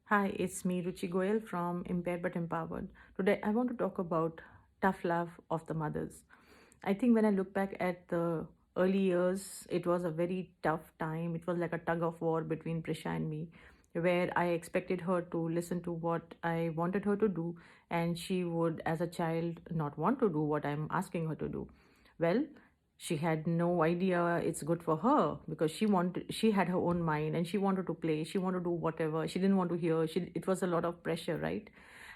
Hi, it's me, Ruchi Goyal from Impaired but Empowered. Today, I want to talk about tough love of the mothers. I think when I look back at the early years, it was a very tough time. It was like a tug of war between Prisha and me, where I expected her to listen to what I wanted her to do, and she would, as a child, not want to do what I'm asking her to do. Well, she had no idea it's good for her because she had her own mind and she wanted to play, she wanted to do whatever, she didn't want to hear, it was a lot of pressure, right?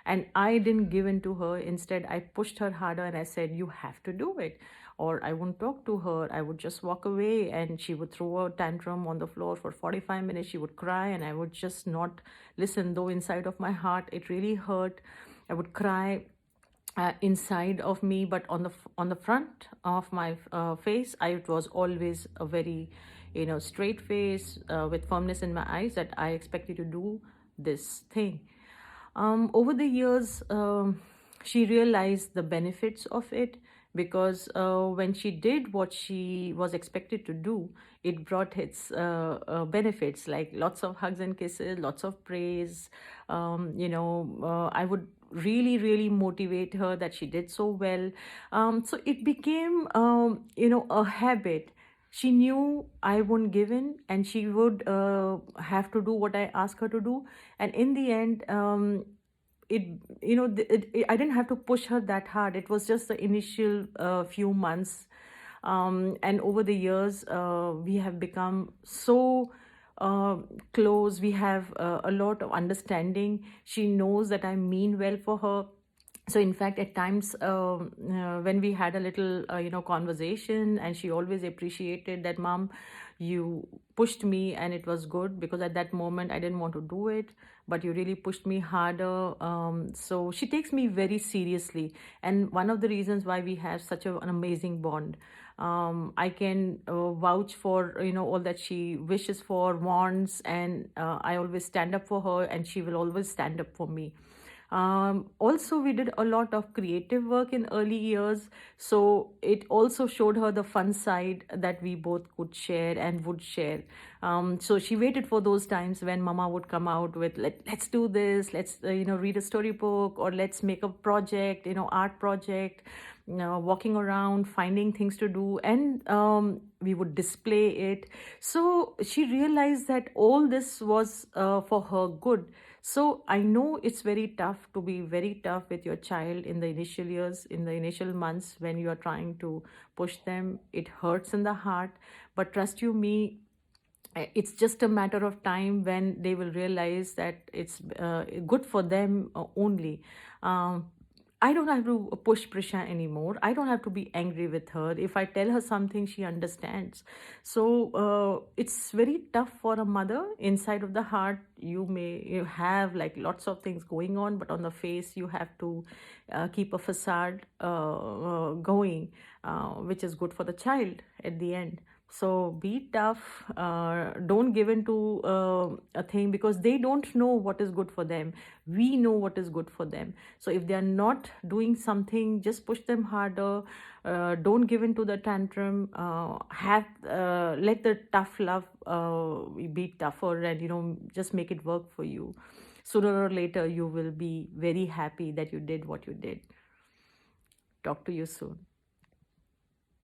And I didn't give in to her. Instead, I pushed her harder and I said, you have to do it, or I wouldn't talk to her. I would just walk away and she would throw a tantrum on the floor for 45 minutes. She would cry and I would just not listen, though inside of my heart it really hurt. I would cry inside of me, but on the front of my face, it was always a very, straight face with firmness in my eyes that I expected to do this thing. Over the years, she realized the benefits of it, because when she did what she was expected to do, it brought its benefits, like lots of hugs and kisses, lots of praise. I would really, really motivate her that she did so well. So it became, a habit. She knew I wouldn't give in and she would have to do what I asked her to do. And in the end, it I didn't have to push her that hard. It was just the initial few months, and over the years we have become so uh, close. We have a lot of understanding. She knows that I mean well for her. So in fact, at times, when we had a little conversation, and she always appreciated that, mom, you pushed me and it was good, because at that moment I didn't want to do it, but you really pushed me harder. So she takes me very seriously, and one of the reasons why we have such an amazing bond. I can vouch for all that she wishes for, wants, and I always stand up for her and she will always stand up for me. Also, we did a lot of creative work in early years, so it also showed her the fun side that we both could share and would share. So she waited for those times when Mama would come out with, let's do this, let's read a storybook, or let's make a project, art project. Walking around, finding things to do, and we would display it. So she realized that all this was for her good. So I know it's very tough to be very tough with your child in the initial years, in the initial months when you are trying to push them. It hurts in the heart, but trust you me, it's just a matter of time when they will realize that it's good for them only. Um, I don't have to push Prisha anymore. I don't have to be angry with her. If I tell her something, she understands. So it's very tough for a mother. Inside of the heart, you have like lots of things going on, but on the face, you have to keep a facade going, which is good for the child at the end. So be tough. Don't give in to a thing, because they don't know what is good for them. We know what is good for them. So if they are not doing something, just push them harder. Don't give in to the tantrum. Have Let the tough love be tougher, and just make it work for you. Sooner or later, you will be very happy that you did what you did. Talk to you soon.